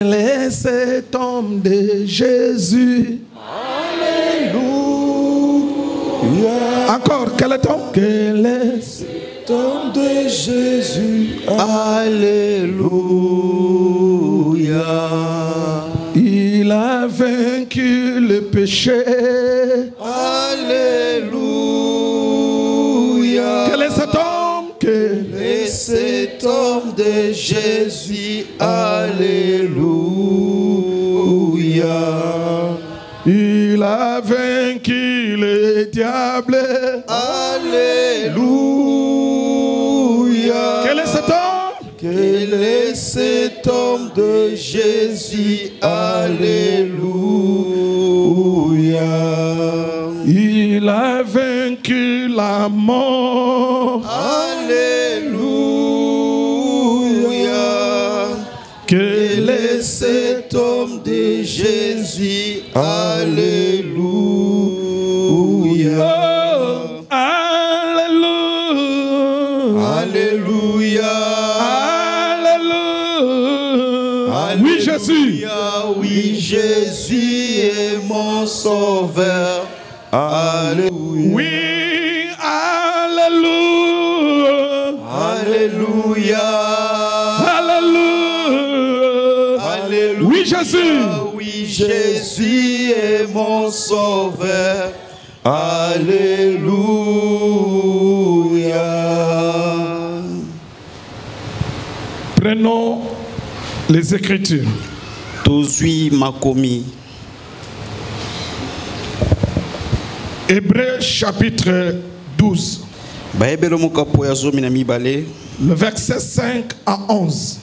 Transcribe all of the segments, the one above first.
est cet homme de Jésus? Alléluia. Encore, quel est ton? Quel est cet homme de Jésus? Alléluia. Il a vaincu le péché. Alléluia. Quel est cet homme? Quel est cet homme de Jésus? Alléluia. Il a vaincu le diable. Alléluia. Quel est cet homme? Quel est cet homme de Jésus? Alléluia. Il a vaincu la mort. Alléluia. Quel est cet homme de Jésus? Alléluia. Oh, alléluia. Alléluia. Alléluia. Oui, Jésus. Oui, Jésus est mon sauveur. Alléluia. Oui, alléluia. Alléluia. Alléluia. Oui, Jésus. Oui, Jésus est mon sauveur. Alléluia. Prenons les Écritures. Tozui makomi. Hébreux chapitre 12. Le verset 5 à 11.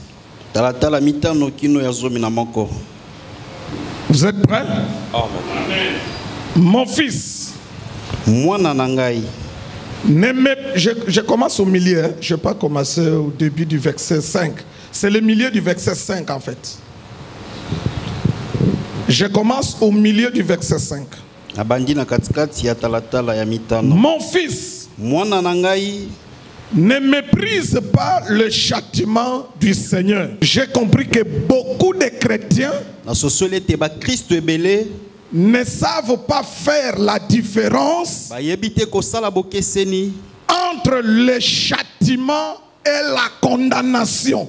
Vous êtes prêts? Amen. Mon fils, je commence au milieu, je ne vais pas commencer au début du verset 5. C'est le milieu du verset 5 en fait. Je commence au milieu du verset 5. Mon fils, ne méprise pas le châtiment du Seigneur. J'ai compris que beaucoup de chrétiens ne savent pas faire la différence entre le châtiment et la condamnation.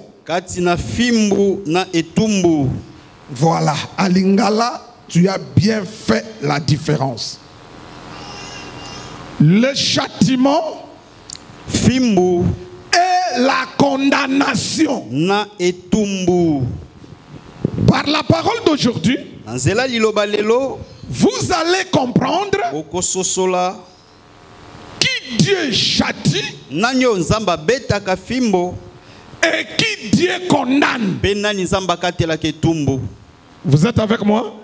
Voilà, à Lingala, tu as bien fait la différence. Le châtiment Fimbu et la condamnation. Na etumbu. Par la parole d'aujourd'hui, vous allez comprendre qui Dieu châtie et qui Dieu condamne. Vous êtes avec moi?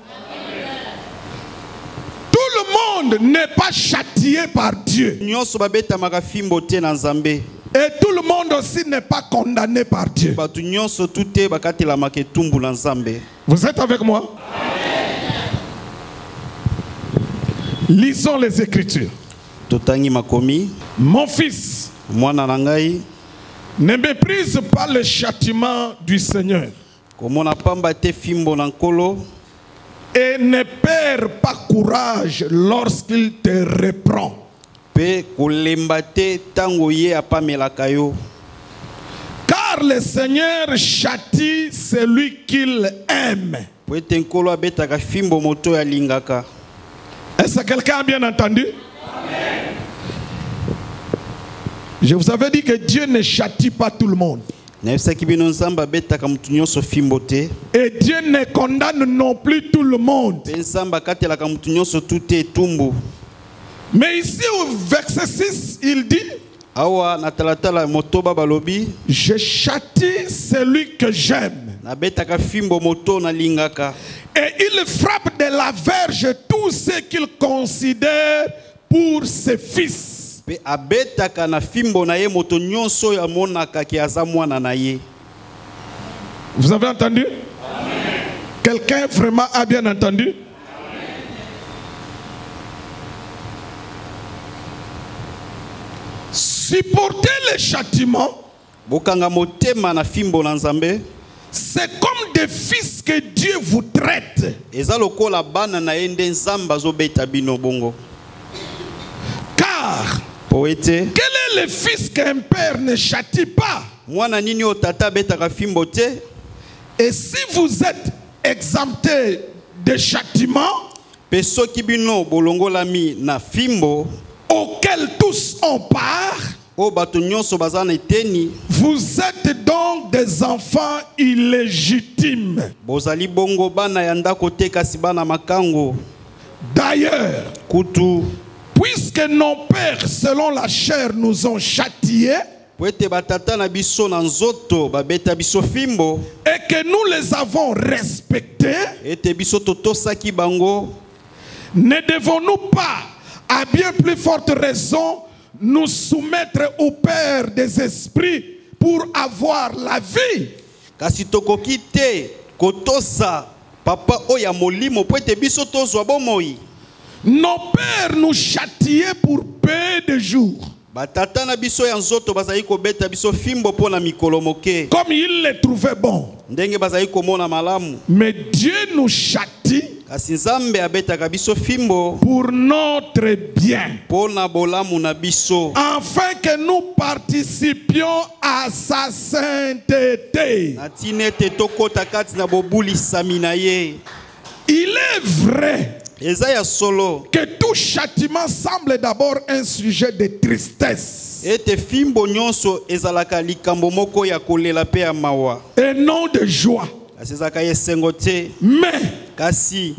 Tout le monde n'est pas châtié par Dieu. Et tout le monde aussi n'est pas condamné par Dieu. Vous êtes avec moi? Lisons les Écritures. Mon fils, ne méprise pas le châtiment du Seigneur. Et ne perds pas courage lorsqu'il te reprend. Car le Seigneur châtie celui qu'il aime. Est-ce que quelqu'un a bien entendu? Amen. Je vous avais dit que Dieu ne châtie pas tout le monde. Et Dieu ne condamne non plus tout le monde. Mais ici au verset 6, il dit: je châtie celui que j'aime. Et il frappe de la verge tous ceux qu'il considère pour ses fils. Vous avez entendu? Quelqu'un vraiment a bien entendu? Amen. Supporter le châtiment c'est comme des fils que Dieu vous traite. eza lokola bana na ye nde nzambe azobeta bino bongo. Car Po ete quel est le fils qu'un père ne châtie pas? mwana nini oyo tata abetaka fimbo te? Et si vous êtes exempté de châtiment Pe soki bino bolongolami na fimbo auquel tous ont part, oyo bato nyonso baza na eteni, vous êtes donc des enfants illégitimes. bozali bongo bana ya ndako te kasi bana makango. D'ailleurs, Kutu puisque nos pères selon la chair nous ont châtiés po ete batata na biso na nzoto babeta biso fimbo, et que nous les avons respectés, ete biso totosaki bango, ne devons-nous pas, à bien plus forte raison, nous soumettre au Père des esprits pour avoir la vie? kasi tokoki te kotosa papa oyo ya molimo po ete biso tozwa bomoi. Nos pères nous châtiaient pour peu de jours, Batata na biso ya nzoto bazali kobeta biso fimbo po na mikolo moke, comme ils les trouvaient bon. ndenge bazali komona malamu. Mais Dieu nous châtie Kasi nzambe abetaka biso fimbo pour notre bien, po na bolamu na biso, afin que nous participions à sa sainteté. na tina ete tokota kati na bobulisami na ye. Il est vrai Eza ya solo que tout châtiment semble d'abord un sujet de tristesse ete fimbo nyonso ezalaka likambo moko ya kolela pe ya mawa, et non de joie. kasi ezalaka esengo te. Mais kasi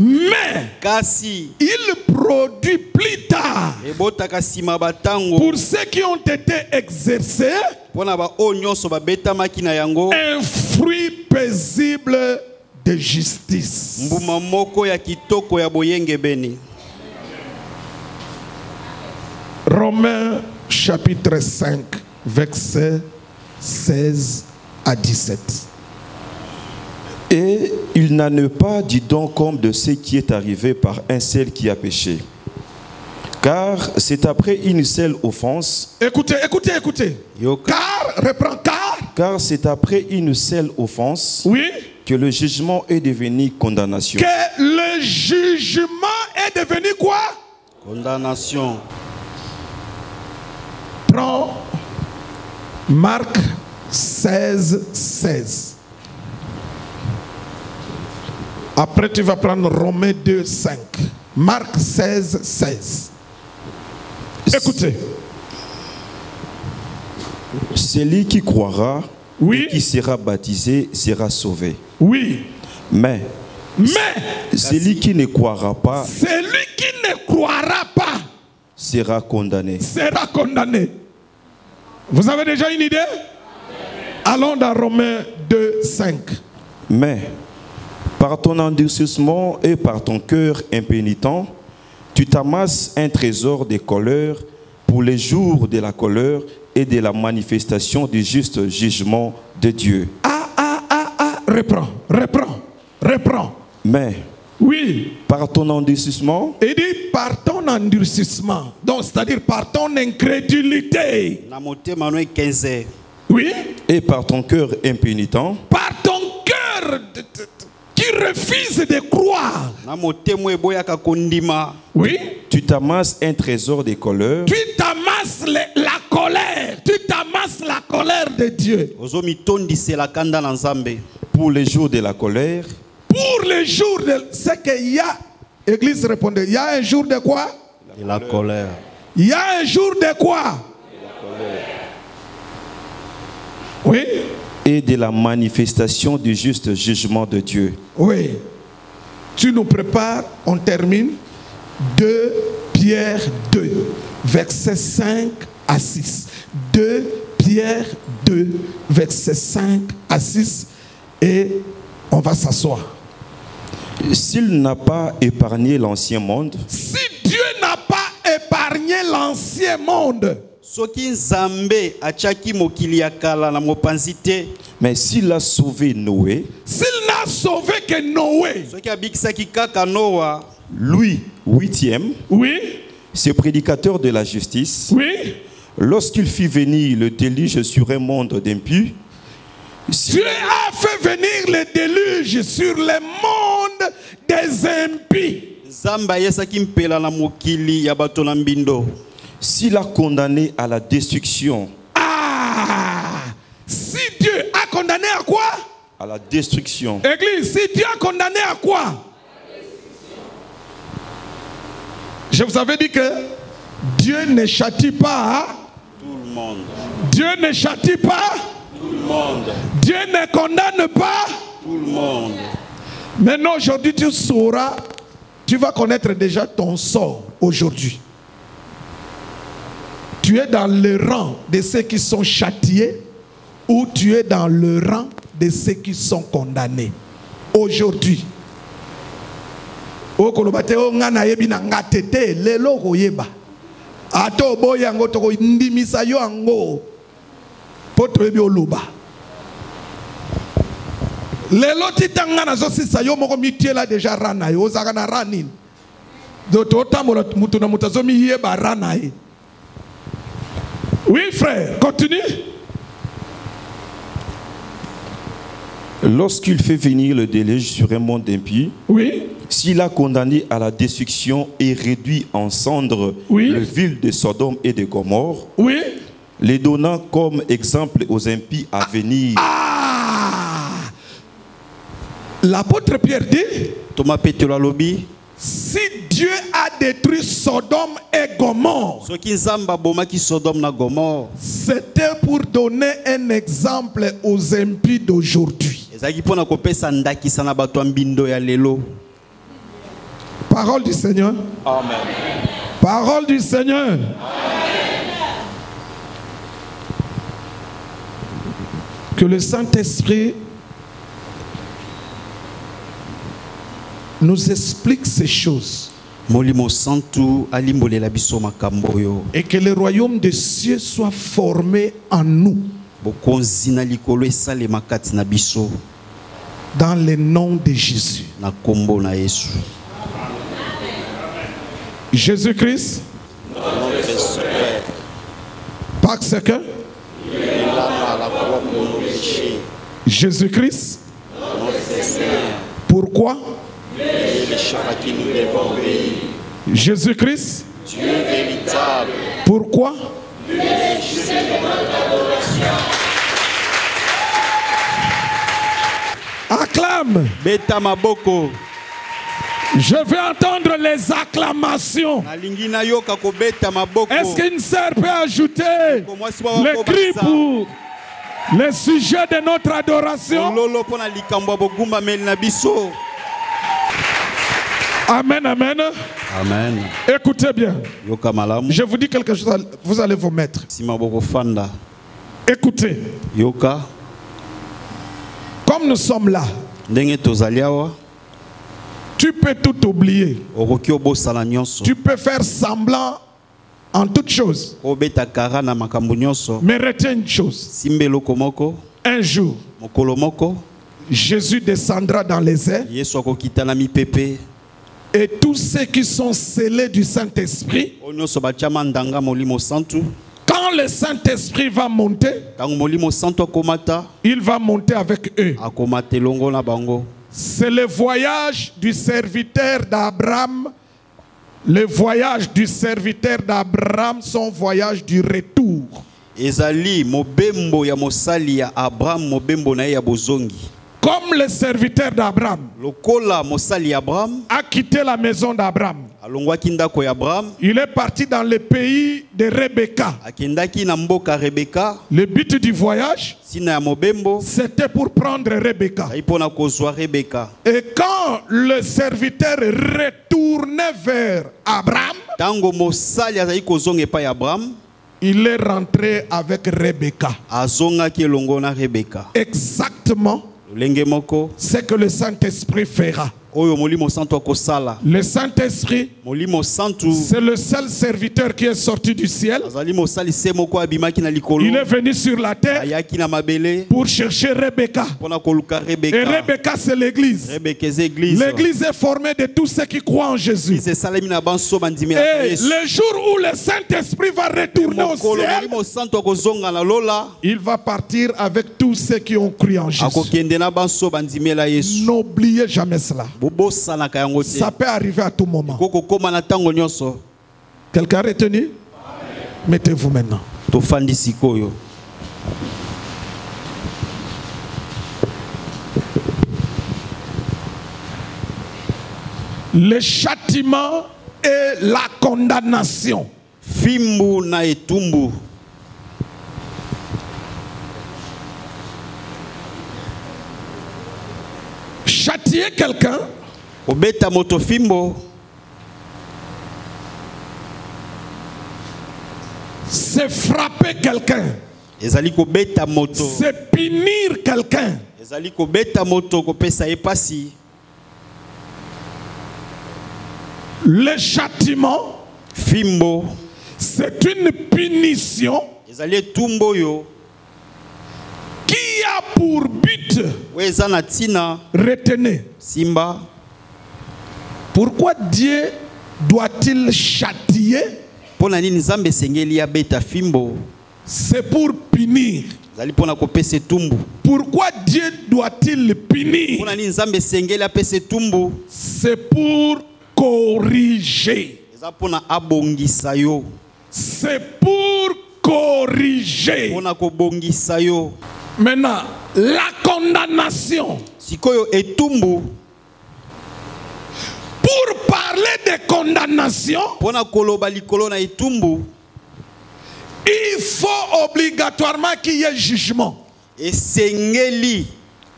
il produit plus tard, ebotaka nsima batango pour ceux qui ont été exercés, mpona baoyo nyonso babetamaki na yango, un fruit paisible de justice. mbuma moko ya kitoko ya boyengebeni. Romains chapitre 5, versets 16 à 17. Et il n'en est pas du don comme de ce qui est arrivé par un seul qui a péché. Car c'est après une seule offense. Écoutez. Yoka. Car c'est après une seule offense, oui, que le jugement est devenu condamnation. que le jugement est devenu quoi? Condamnation. Prends Marc 16. Après, tu vas prendre Romains 2, 5. Marc 16. Écoutez. Celui qui croira Oui. et qui sera baptisé sera sauvé. Oui. Mais celui qui ne croira pas celui qui ne croira pas sera condamné. Vous avez déjà une idée? Allons dans Romains 2, 5. Mais par ton endurcissement et par ton cœur impénitent, tu t'amasses un trésor de colère pour les jours de la colère et de la manifestation du juste jugement de Dieu. Reprends. Mais oui, par ton endurcissement, il dit par ton endurcissement, donc c'est-à-dire par ton incrédulité. Na motema no 15. Oui. Et par ton cœur impénitent, par ton cœur qui refuse de croire. Na motema eboyaka kondima. Oui. Tu t'amasses un trésor de colère. Tu t'amasses la colère. Tu t'amasses la colère de Dieu. Ozomi tondisela kanda na nzambe. Pour les jours de la colère. Pour les jours de... C'est qu'il y a... Église répondait, il y a un jour de quoi? De la colère. Il y a un jour de quoi? De la colère. Oui. Et de la manifestation du juste jugement de Dieu. Oui. Tu nous prépares, on termine. 2 Pierre 2, versets 5 à 6. 2 Pierre 2, versets 5 à 6. Et on va s'asseoir. S'il n'a pas épargné l'ancien monde, si Dieu n'a pas épargné l'ancien monde, soki nzambe achaki mokili ya kala na mopanzi te, mais s'il a sauvé Noé, s'il n'a sauvé que Noé, soki abikisaki kaka Noa, Louis 8e, oui, ce prédicateur de la justice, oui, lorsqu'il fit venir le déluge sur un monde d'impus, Dieu a fait venir le déluge sur le monde des impies. S'il a condamné à la destruction. Ah! Si Dieu a condamné à quoi? À la destruction. Église, si Dieu a condamné à quoi? Je vous avais dit que Dieu ne châtie pas tout le monde. Dieu ne châtie pas Tout le monde. Dieu ne condamne pas Tout le monde. Maintenant, aujourd'hui, tu sauras, tu vas connaître déjà ton sort aujourd'hui. Tu es dans le rang de ceux qui sont châtiés ou tu es dans le rang de ceux qui sont condamnés. Aujourd'hui. Ato boyango toko ndimisa yo ango poto ebi oluba lelo titanga na zo sisa yo moko mitiela déjà rana yo ozaka na ranin doto tamola mutu na mutazo mi yeba rana e. Oui frère, continue. Lorsqu'il fait venir le déluge sur un monde impie, oui. S'il a condamné à la destruction et réduit en cendres oui. le ville de Sodome et de Gomorrhe, oui. les donnant comme exemple aux impies à venir. L'apôtre Pierre dit, Thomas Petro lobby. Si Dieu a détruit Sodome et Gomorrhe, c'était pour donner un exemple aux impies d'aujourd'hui. Parole du Seigneur. Amen. Parole du Seigneur. Amen. Que le Saint-Esprit nous explique ces choses. Et que le royaume des cieux soit formé en nous. Dans le nom de Jésus. Jésus-Christ. Parce que Jésus-Christ. Pourquoi? Jésus-Christ. Dieu véritable. Pourquoi? Acclame. Beta maboko. Je vais entendre les acclamations. Est-ce qu'une sœur peut ajouter le cri pour le sujet de notre adoration? Amen, amen. Amen. Écoutez bien. Je vous dis quelque chose, vous allez vous mettre. Écoutez. Comme nous sommes là, tu peux tout oublier. Tu peux faire semblant en toutes choses. Mais retiens une chose. Un jour, Jésus descendra dans les airs. Et tous ceux qui sont scellés du Saint-Esprit, quand le Saint-Esprit va monter, il va monter avec eux. C'est le voyage du serviteur d'Abraham. Le voyage du serviteur d'Abraham, son voyage du retour. Comme le serviteur d'Abraham a quitté la maison d'Abraham, il est parti dans le pays de Rebecca. Le but du voyage, c'était pour prendre Rebecca. Et quand le serviteur retournait vers Abraham, il est rentré avec Rebecca. Exactement ce que le Saint-Esprit fera. oyo molimo santo akosala. Le Saint-Esprit, Molimo santo c'est le seul serviteur qui est sorti du ciel. azali mosali se moko abimaki na likolo. Il est venu sur la terre Ayaki na mabele pour chercher Rebecca. pona koluka Et Rebeka. Rebecca, c'est l'église. Rebeka eza église. L'église est formée de tous ceux qui croient en Jésus. Église esalemi na banso bandimi ya Et Yesu. le jour où le Saint-Esprit va retourner au Mokolo ciel, molimo santo akozonga na lola. il va partir avec tous ceux qui ont cru en Jésus. Akokende na banso bandimi ya Yesu. N'oubliez jamais cela. Bobosanaka yango te. Ça peut arriver à tout moment. Koko koma na tango nyonso. Quelqu'un a retenu? Mettez-vous maintenant. Tofandi sikoyo. Le châtiment et la condamnation. Fimbu na etumbu. Châtier quelqu'un, Obeta moto fimbo. c'est frapper quelqu'un, Ezali ko beta moto. c'est punir quelqu'un. Ezali ko beta moto ko pesa epasi. Le châtiment, Fimbo. c'est une punition Ezali etumbo yo. qui a pour but, Weza na tina. retenez, Simba. pourquoi Dieu doit-il châtier? Pona nini Nzambe sengeli ya beta fimbo. C'est pour punir. Ezali pona ko pesa etumbu. Pourquoi Dieu doit-il punir? Pona nini Nzambe sengeli ya pesa etumbu. C'est pour corriger. Eza pona abongisa yo. C'est pour corriger. Pona ko bongisa yo. Maintenant, la condamnation. Sikoyo etumbu. Pour parler de condamnation, Pona koloba likolo na etumbu. il faut obligatoirement qu'il y ait jugement. Esengeli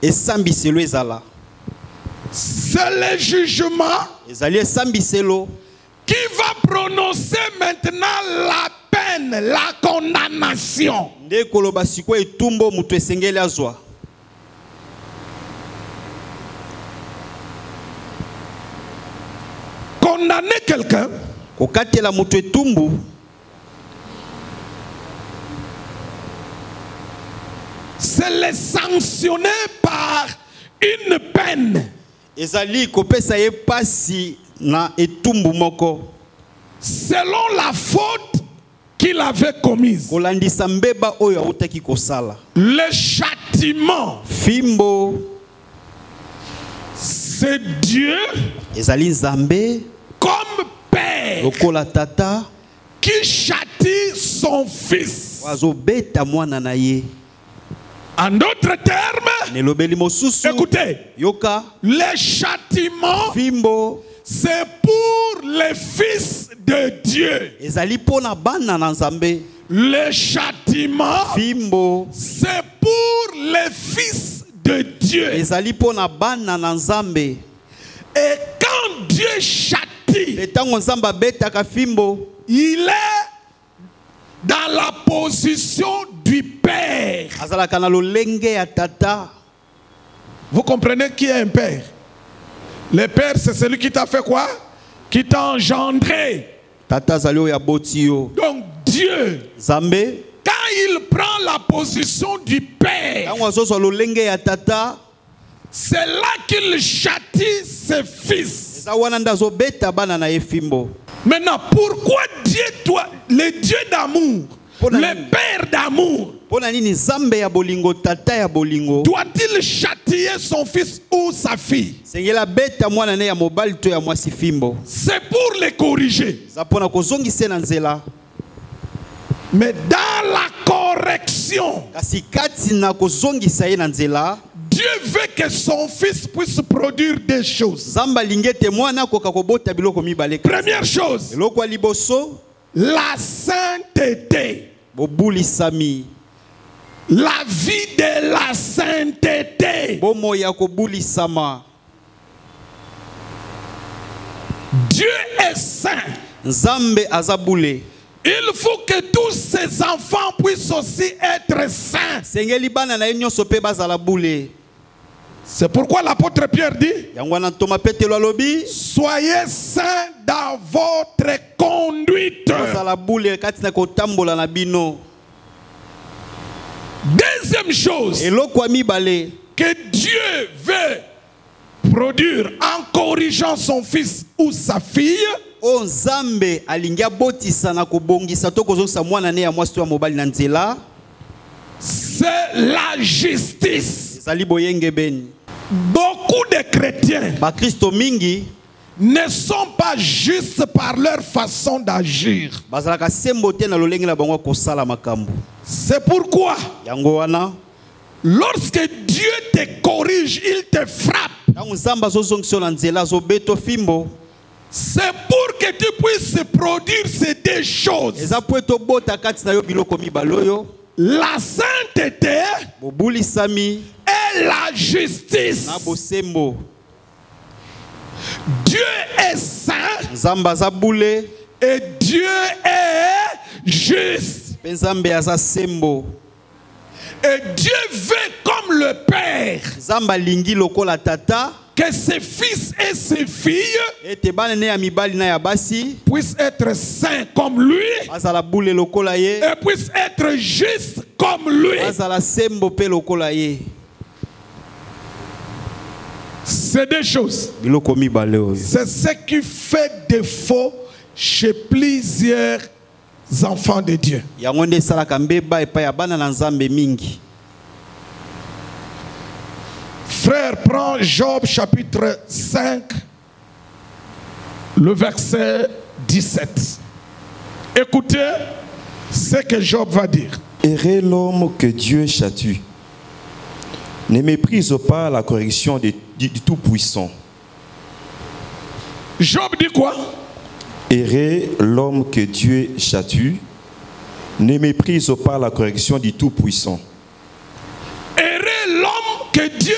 esambiselo ezala. C'est le jugement Ezali esambiselo. qui va prononcer maintenant la peine, la condamnation. Nde koloba sikoyo etumbo mutu esengeli azwa. Condamner quelqu'un, Kokatela mutu etumbu. c'est le sanctionner par une peine. Ezali kopesa epasi na etumbu moko. Selon la faute qu'il avait commise. Kolandisa mbeba oyo autaki kosala. Le châtiment, Fimbo. c'est Dieu Ezali Nzambe. comme Père Lokola tata. qui châtie son fils. Wazo beta mwana na ye. En d'autres termes, Nelobeli mosusu. écoutez, Yoka. le châtiment, Fimbo. c'est pour les fils de Dieu. Ezali pona bana na Nzambe. Le châtiment, Fimbo. c'est pour les fils de Dieu. Ezali pona bana na Nzambe. Et quand Dieu châtie, Etango Nzamba betaka fimbo. il est dans la position du Père. Azalaka na lolenge ya tata. Vous comprenez qui est un père? Le père, c'est celui qui t'a fait quoi? Qui t'a engendré. Tata azali oyo aboti yo. Donc Dieu, Nzambe. quand il prend la position du Père, Tango azozwa lolenge ya tata. c'est là qu'il châtie ses fils. Eza wana nda azobeta bana na ye fimbo. Maintenant, pourquoi Dieu doit, le Dieu d'amour, Pona le nini? Père d'amour, Pona nini Nzambe ya bolingo tata ya bolingo. doit-il châtier son fils ou sa fille? Sengela beta mwana ne ya mobali to ya mwasi fimbo. C'est pour les corriger. Za pona kozongisa na nzela. Mais dans la correction, Kasi kati na kozongisa ye na nzela. Dieu veut que son fils puisse produire des choses. Zamba lingete mwana koka kobota biloko mibale. Première chose, Eloko ya liboso. la sainteté. Bobulisami. La vie de la sainteté. Bomo ya kobulisama. Dieu est saint. Nzambe azabule. Il faut que tous ces enfants puissent aussi être saints. Sengeli bana na ye nyonso pe bazala bule. C'est pourquoi l'apôtre Pierre dit, yango wana ntoma Petelo alobi soyez saints dans votre conduite. ozala bule kati na kotambola na bino. Deuxième chose Eloko ya mibale que Dieu veut produire en corrigeant son fils ou sa fille, o Nzambe alingi abotisa na kobongisa to kozongisa mwana ne ya mwasi to ya mobali na nzela, c'est la justice. ezali boyenge beni. Beaucoup de chrétiens Bakristo mingi ne sont pas justes par leur façon d'agir. bazalaka sembo te na lolenge na bango kosala makambo. C'est pourquoi Yango wana lorsque Dieu te corrige, il te frappe. tango Nzambe azozongisa na nzela azobeto fimbo, C'est pour que tu puisses produire ces deux choses. eza po etobota kati na yo biloko mibale oyo: La sainteté bobulisami et la justice. na bosembo. Dieu est saint Nzambe aza bule et Dieu est juste. mpe Nzambe aza sembo. Et Dieu veut comme le Père Nzambe alingi lokola tata que ses fils et ses filles ete bana ne ya mibali na ya basi puissent être saints comme lui bazala bule lokola ye, et puissent être justes comme lui. bazala sembo pe lokola ye. C'est deux choses. Biloko mibale oyo C'est ce qui fait défaut chez plusieurs enfants de Dieu. yango nde esalaka mbeba epai ya bana na Nzambe mingi. Frère, prends Job chapitre 5, le verset 17. Écoutez ce que Job va dire. Errez l'homme que Dieu châtie. Ne méprise pas la correction du Tout-Puissant. Job dit quoi? Errez l'homme que Dieu châtie. Ne méprise pas la correction du Tout-Puissant. Errez l'homme que Dieu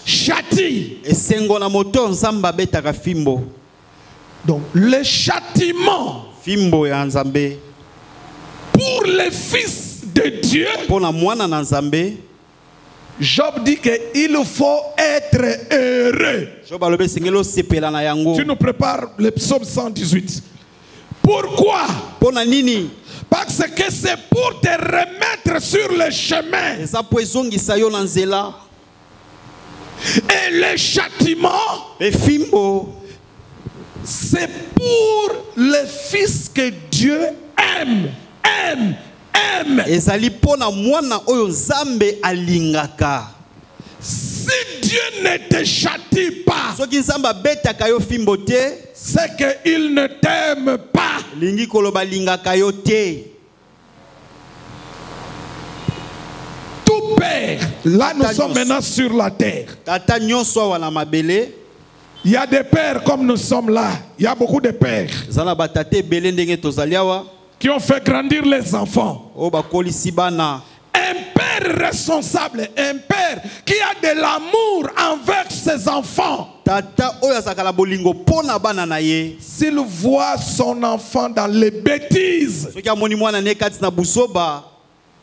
châtie. Esengo na moto Nzambe abetaka fimbo. Donc le châtiment Fimbo ya Nzambe pour les fils de Dieu, pona mwana na Nzambe. Job dit qu'il faut être heureux. Job alobi sengelo sepela na yango. Tu nous prépares le psaume 118. Pourquoi? Pona nini? Parce que c'est pour te remettre sur le chemin. Eza po ezongisa yo na nzela. Et le châtiment, Pe fimbo c'est pour les fils que Dieu aime. ezali pona mwana oyo Nzambe alingaka. Si Dieu ne te châtie pas, Soki Nzambe abetaka yo fimbo te, c'est qu'il ne t'aime pas. lingi koloba lingaka yo te. Tout père, là nous sommes maintenant sur la terre. Tata nyonso awa na mabele, Il y a des pères comme nous sommes là. Il y a beaucoup de pères zala batate ebele ndenge tozali awa qui ont fait grandir les enfants. oyo bakolisi bana. Un père responsable, un père qui a de l'amour envers ses enfants. Tata oyo azalaka na bolingo pona bana na ye, S'il voit son enfant dans les bêtises, soki amoni mwana ne kati na busoba,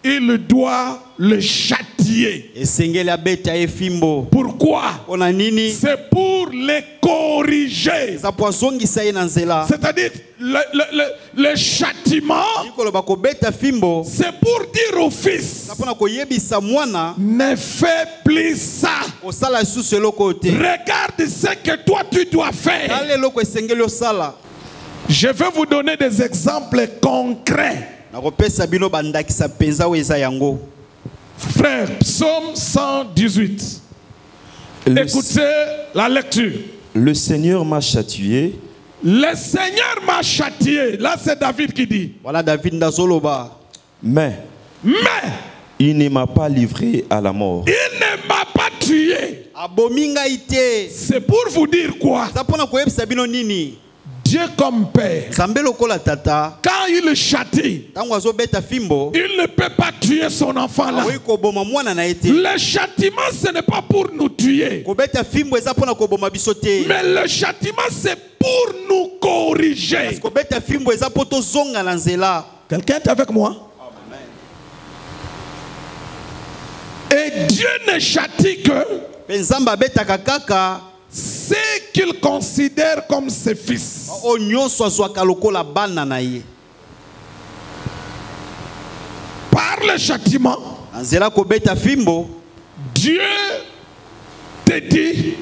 il doit le châtier. esengeli abeta ye fimbo. Pourquoi? Pona nini? C'est pour les corriger. Eza po azongisa ye na nzela. C'est-à-dire le châtiment, Koloba kobeta fimbo c'est pour dire au fils, na pona koyebisa mwana ne fais plus ça. osala lisusu eloko te. Regarde ce que toi tu dois faire. Tala eloko esengeli osala. Je vais vous donner des exemples concrets. Nakopesa bino bandakisa penza oyo eza yango. Frère, psaume 118. Écoutez la lecture. Le Seigneur m'a châtié. Le Seigneur m'a châtié. Là, c'est David qui dit. Voilà David ndazoloba. Mais il ne m'a pas livré à la mort. Il ne m'a pas tué. Abomi ngai te. C'est pour vous dire quoi? Eza pona koyebisa bino nini? Dieu comme Père, Nzambe lokola tata, quand il châtie, tango azobeta fimbo, il ne peut pas tuer son enfant là. akoki koboma mwana na ye te. Le châtiment, ce n'est pas pour nous tuer. Kobeta fimbo eza pona koboma biso te. Mais le châtiment, c'est pour nous corriger. Kobeta fimbo eza po tozonga na nzela. Quelqu'un est avec moi? Et Dieu ne châtie que Pe Nzambe abetaka kaka ce qu'il considère comme ses fils. o nyonso azwaka lokola bana na ye. Par le châtiment, Nzela kobeta fimbo, Dieu te dit,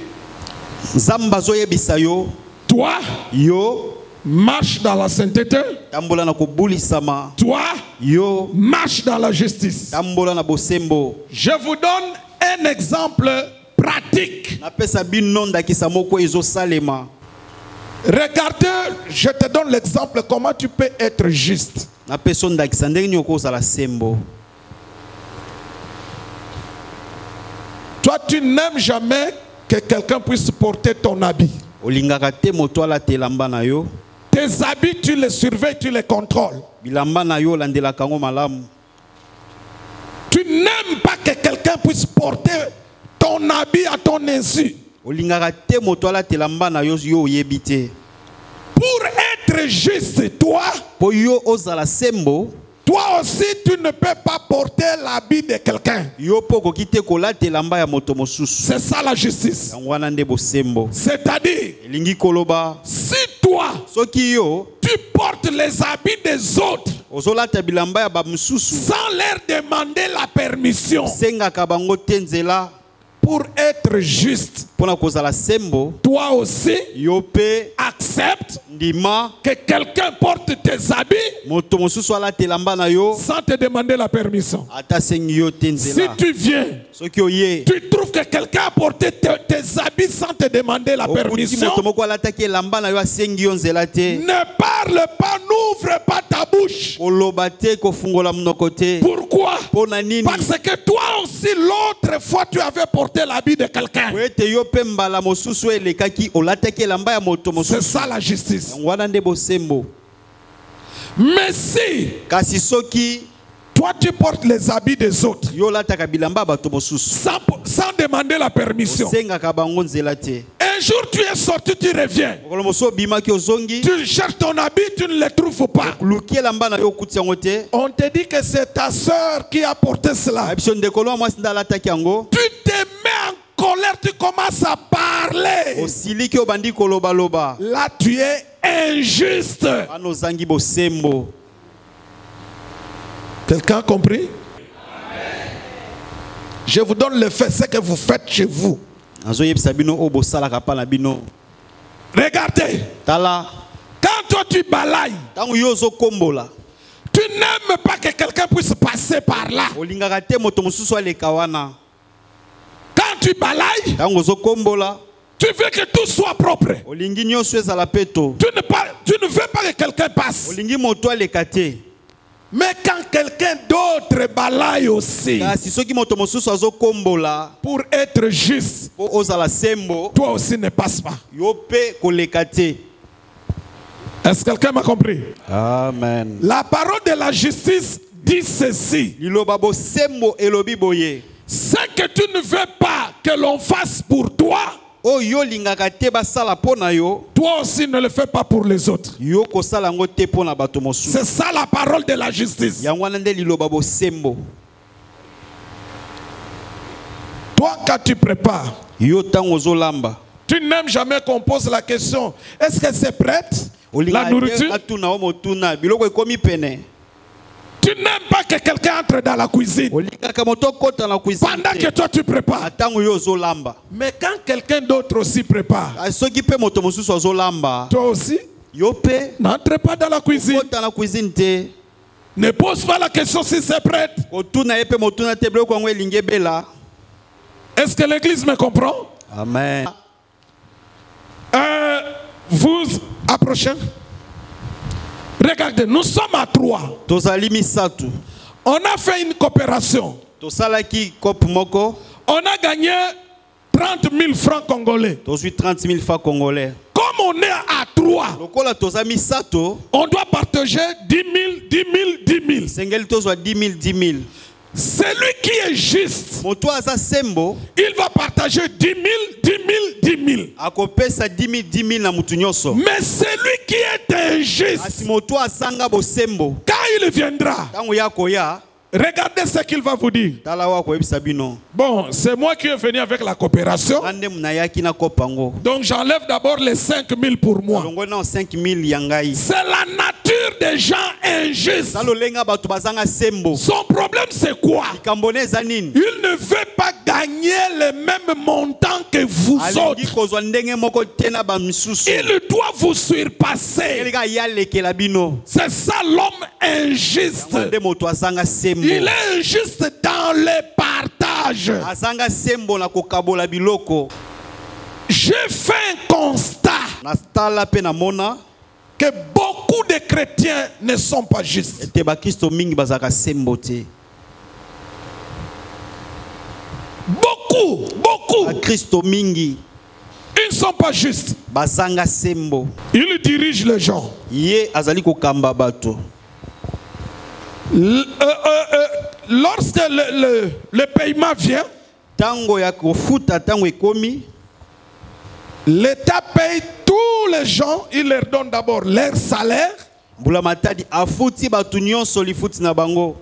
Nzambe azoyebisa yo, toi, yo marche dans la sainteté. tambola na kobulisama, Toi, yo marche dans la justice. tambola na bosembo. Je vous donne un exemple pratique. Napesa bino ndakisa moko ezosalema. Regardez, je te donne l'exemple comment tu peux être juste. Napesa ndakisa ndenge nini okozala sembo. Toi, tu n'aimes jamais que quelqu'un puisse porter ton habit. Olingaka te moto alatela lamba na yo. Tes habits, tu les surveilles, tu les contrôles. Bilamba na yo landelaka ngo malamu. Tu n'aimes pas que quelqu'un puisse porter ton habit à ton insu. Olingaka te moto alatela lamba na yo yo oyebi te. Pour être juste, toi, Po yo ozala sembo, toi aussi, tu ne peux pas porter l'habit de quelqu'un. yo po koki te kolatela lamba ya moto mosusu. C'est ça la justice. Yango wana nde bosembo. C'est-à-dire, Elingi koloba, si toi, soki yo tu portes les habits des autres ozolata bilamba ya bamususu, sans leur demander la permission sengaka bango te nzela pour être juste, pona kozala sembo, toi aussi, yo pe accepte ndima que quelqu'un porte tes habits moto mosusu alatela lamba na yo sans te demander la permission. ata sengi yo te Si nzela. tu viens, Soki oye tu trouves que quelqu'un a porté tes habits sans te demander la okuti permission, moto moko alataki elamba na yo asengi yo nzela te, ne parle pas, n'ouvre pas ta bouche. koloba te, kofungola monoko te. Pourquoi? Pona nini? Parce que toi aussi, l'autre fois, tu avais porté l'habit de quelqu'un. Po ete yo pe mbala mosusu elekaki olataki elamba ya moto C'est mosusu. ça la justice. Yango wana nde bosembo. Mais si Kasi soki toi tu portes les habits des autres yo olataka bilamba ya bato mosusu, sans demander la permission, osengaka bango nzela te. un jour tu es sorti, tu reviens, Mokolo mosusu obimaki ozongi, tu cherches ton habit, tu ne le trouves pas. luki elamba na yo okuti yango te. On te dit que c'est ta soeur qui a porté cela. Abiso ndekolo ya mwasi nde alataki yango. Tu te mets en colère, tu commences à parler. Osiliki obandi kolobaloba. Là tu es injuste. Wana ozangi bosembo. Quelqu'un a compris? Je vous donne le fait, ce que vous faites chez vous. Azoyebisa bino o bosalaka pa na bino. Regardez, Tala, quand toi tu balayes, tango yo ozokombola, tu n'aimes pas que quelqu'un puisse passer par là. olingaka te moto mosusu aleka wana. Quand tu balayes, Tango ozokombola, tu veux que tout soit propre. olingi nyonso ezala peto. Tu ne veux pas que quelqu'un passe. Olingi moto aleka te. Mais quand quelqu'un d'autre balaye aussi, Kasi soki moto mosusu azokombola, pour être juste, po ozala sembo, toi aussi ne passe pas. yo pe koleka te. Est-ce que quelqu'un m'a compris? Amen. La parole de la justice dit ceci. Liloba bosembo elobi boye. Ce que tu ne veux pas que l'on fasse pour toi, O yo lingaka te basala pona yo, toi aussi ne le fais pas pour les autres. yo kosala ngo te pona bato mosusu. C'est ça la parole de la justice. Yango wana nde liloba bosembo. Toi, quand tu prépares, Yo tango ozolamba, tu n'aimes jamais qu'on pose la question, est-ce que c'est prête? La nourriture? atuna o motuna biloko ekomi pene. Tu n'aimes pas que quelqu'un entre dans la cuisine Olingaka moto kota na cuisine pendant te. que toi tu prépares. Atango yo ozolamba. Mais quand quelqu'un d'autre aussi prépare, Soki pe moto mosusu ozolamba, toi aussi, yo pe n'entre pas dans la cuisine. kota na cuisine te. Ne pose pas la question si c'est prête. Kotuna ye pe motuna te biloko yango elingi ebela. Est-ce que l'église me comprend? Amen. Vous approchez. Regardez, nous sommes à 3. Tozali misatu. On a fait une coopération. Tosalaki kop moko. On a gagné 30 000 francs congolais. Tozwi 30 000 francs congolais. Comme on est à 3, Lokola toza misato, on doit partager 10 000, 10 000, 10 000. sengeli tozwa 10 000, 10 000. Celui qui est juste, Moto aza sembo, il va partager 10 000, 10 000, 10 000. akopesa 10 000, 10 000 na mutu nyonso. Mais celui qui est Asi injuste, moto asanga bosembo, quand il viendra, tango ya koya, Regardez ce qu'il va vous dire. Talawa koyebisa bino. Bon, c'est moi qui est venu avec la coopération. Ande munayaki na kopango. Donc j'enlève d'abord les 5 000 pour moi. Longo na 5000 yangai. C'est la nature des gens injustes. Salolenga batu bazanga sembo. Son problème c'est quoi? Kambone zanine. Il ne veut pas gagner le même montant que vous autres. Kozwa ndenge moko tena ba misusu. Il doit vous surpasser. Elika yalekela bino. C'est ça l'homme injuste. Ande moto azanga sembo. Il est injuste dans le partage. Azanga sembo na kokabola biloko. J'ai fait un constat Na stala pe na mona que beaucoup de chrétiens ne sont pas justes. te ba Kristo mingi bazaka sembo te. Beaucoup. Kristo mingi Ils ne sont pas justes. bazanga sembo. Ils dirigent les gens. Ye azali kokamba bato. Lorsque le paiement vient, Tango ya kofuta tango ekomi, l'État paye tous les gens. Il leur donne d'abord leur salaire. mbula matadi afuti batu nyonso lifuti na bango.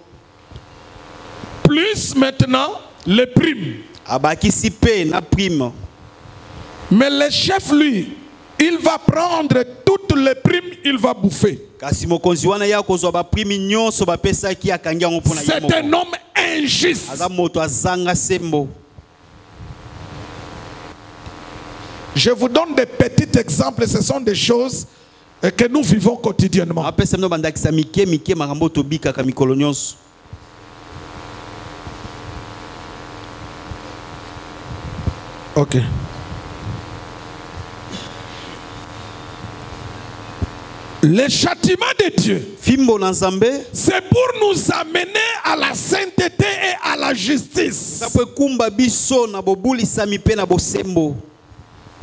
Plus maintenant les primes. Abakisi pe na prime. Mais le chef, lui, il va prendre toutes les primes, il va bouffer. Kasi mokonzi wana ya kozwa ba prime nyonso ba pesa ki akangi yango pona C'est un homme injuste. Aza moto azanga sembo. Je vous donne des petits exemples, ce sont des choses que nous vivons quotidiennement. Apesa mno bandakisa mike mike makambo to bika ka mikolo nyonso. Ok. Le châtiment de Dieu, Fimbo na Nzambe, c'est pour nous amener à la sainteté et à la justice. sapwe kumba biso na bobulisa mipe na bosembo.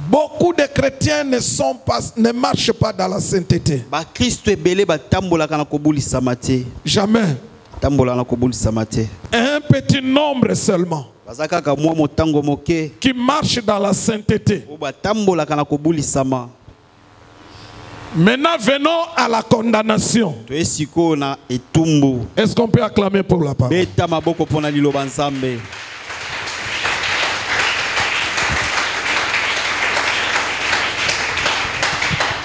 Beaucoup de chrétiens ne marchent pas dans la sainteté. Ba Kristo ebele batambola kana kobulisa mate. Jamais. Tambola na kobulisa mate. Un petit nombre seulement Bazaka ka mwa motango moke. qui marche dans la sainteté. O batambola kana kobulisa ma. Maintenant, venons à la condamnation. To esiko na etumbu. Est-ce qu'on peut acclamer pour la parole? Beta maboko pona liloba Nzambe.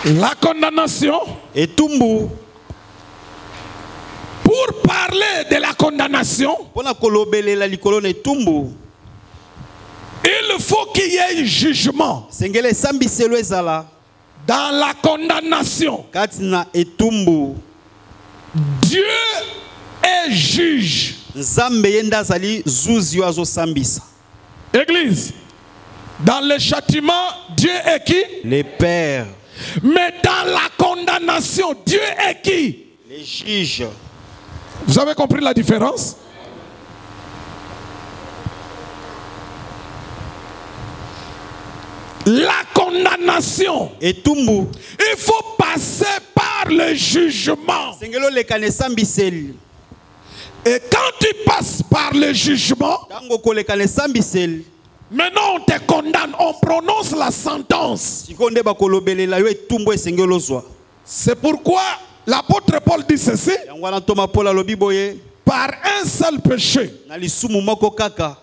La condamnation, Etumbu pour parler de la condamnation, pona kolobelela likolo na etumbu. il faut qu'il y ait un jugement. Sengele sambiselo ezala Dans la condamnation, kati na etumbu. Dieu est juge. Nzambe yenda azali zuzi azo sambisa. Église, dans le châtiment, Dieu est qui? Les pères, Mais dans la condamnation, Dieu est qui? les juges. Vous avez compris la différence? La condamnation, Etumbu il faut passer par le jugement. sengelo lekane sambiseli. Et quand tu passes par le jugement, Tango kolekane sambiseli. maintenant on te condamne, on prononce la sentence. Sikonde bakolobelela yo etumbu esengelo zwa. C'est pourquoi l'apôtre Paul dit ceci: Yango wana toma Paul alobi boye par un seul péché, na lisumu moko kaka.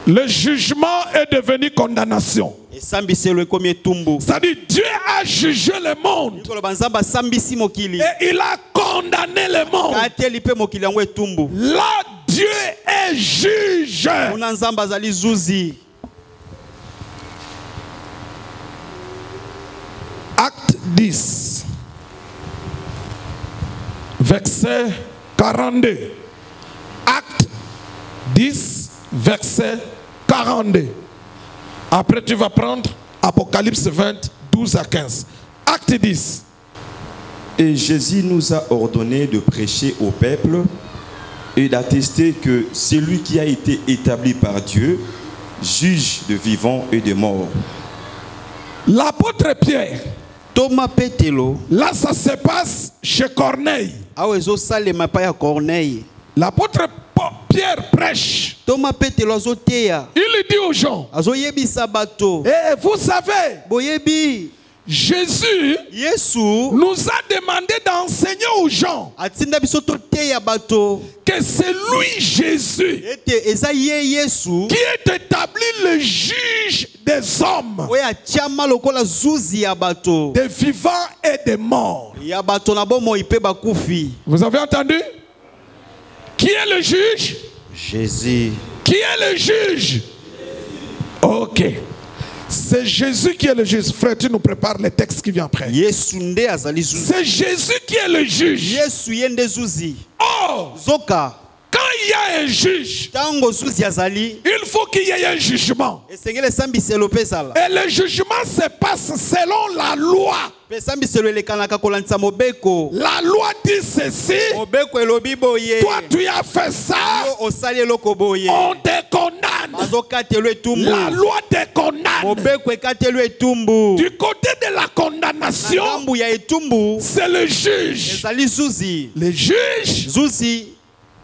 le jugement est devenu condamnation. Esambiselo ekomi etumbu. C'est-à-dire Dieu a jugé le monde Koloba Nzambe asambisi mokili. et il a condamné le monde. Kateli pe mokili yango etumbu. Là, Dieu est juge. Kuna Nzambe azali zuzi. Acte 10, verset 42. Acte 10, verset 42. Après, tu vas prendre Apocalypse 20, 12 à 15. Acte 10. Et Jésus nous a ordonné de prêcher au peuple et d'attester que celui qui a été établi par Dieu juge de vivants et de morts. L'apôtre Pierre, Thomas Petelo. là ça se passe chez Corneille. Awa ezosalema pa ya Corneille. L'apôtre Pierre prêche. Thomas Petelo azoteya. Il dit aux gens, Azoyebisa bato. et vous savez, Boyebi. Jésus Yesu nous a demandé d'enseigner aux gens atinda biso toteya bato que c'est lui, Jésus, ete eza ye Yesu qui est établi le juge des hommes, oyo atiama lokola zuzi ya bato des vivants et des morts. ya bato na bomoi mpe bakufi. Vous avez entendu? Qui est le juge? Jésus. Qui est le juge? Ok. C'est Jésus qui est le juge. Frère, tu nous prépares les textes qui viennent après. Yesu nde azali zuzi. C'est Jésus qui est le juge. Yesu ye nde zuzi. Oh, Zoka quand il y a un juge, tango zuzi azali il faut qu'il y ait un jugement. esengeli esambiselo mpe ezala. Et le jugement se passe selon la loi. Mpe esambiselo elekanaka kolandisa mobeko. La loi dit ceci. Mobeko elobi boye. Toi, tu as fait ça. Yo osali eloko boye. On te condamne. Bazokatelo etumbu. La loi te condamne. Mobeko ekatelo etumbu. Du côté de la condamnation, Na ngambu ya etumbu c'est le juge. ezali zuzi. Le juge, Zuzi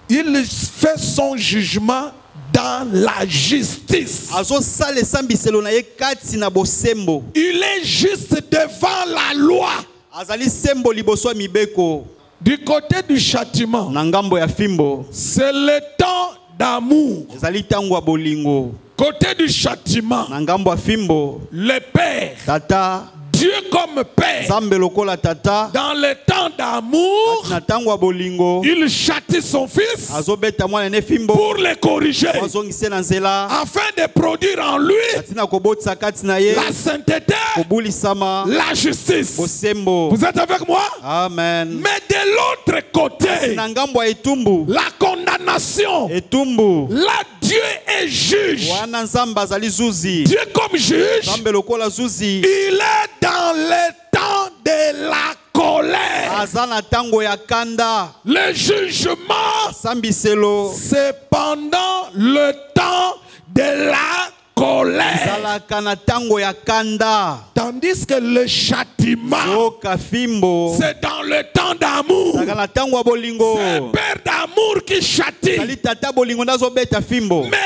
il fait son jugement dans la justice. azosala esambiselo na ye kati na bosembo. Il est juste devant la loi. Azali sembo liboso ya mibeko. Du côté du châtiment, Na ngambo ya fimbo c'est le temps d'amour. ezali tango ya bolingo. Côté du châtiment, Na ngambo ya fimbo le Père, tata Dieu comme Père, Zambe lokola tata dans le temps d'amour, na tango ya bolingo il châtie son fils azobeta mwana ne fimbo pour le corriger, azongise na nzela afin de produire en lui atina kobotisa kati na ye la sainteté, kobulisama la justice. bosembo. Vous êtes avec moi? Amen. Mais de l'autre côté, Na ngambo ya etumbu la condamnation, etumbu là Dieu est juge. wana nzambe azali zuzi. Dieu comme juge, Nzambe lokola zuzi il est dans le temps de la colère. aza na tango ya kanda. Le jugement, Sambiselo c'est pendant le temps de la colère. zalaka na tango ya kanda. Tandis que le châtiment, Zoka fimbo c'est dans le temps d'amour. zalaka na tango ya bolingo. C'est un père d'amour qui châtie. Zali tata bolingo ndazobeta fimbo. Mais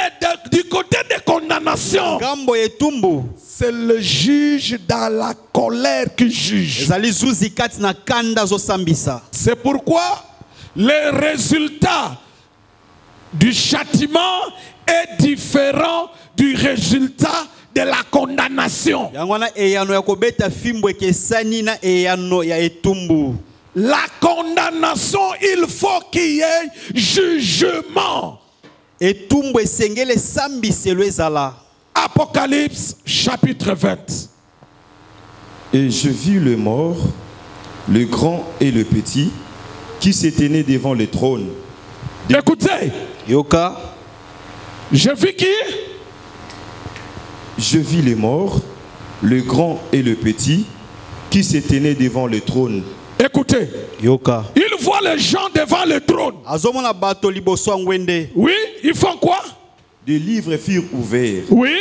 du côté des condamnations, Ngambo etumbu c'est le juge dans la colère qui juge. zali zuzi kati na kanda zosambisa. C'est pourquoi le résultat du châtiment est différent du résultat de la condamnation. Yango wana eyano ya kobeta fimbo ekesani na eyano ya etumbu. La condamnation, il faut qu'il y ait jugement. Etumbu esengele sambiselo ezala. Apocalypse chapitre 20. Et je vis le mort, le grand et le petit, qui se tenaient devant le trône. Écoutez, Yoka je vis qui? Je vis les morts, le grand et le petit, qui se tenaient devant le trône. Écoutez, Yoka il voit les gens devant le trône. azomona bato liboso ngwende. Oui, ils font quoi? Des livres furent ouverts, Oui,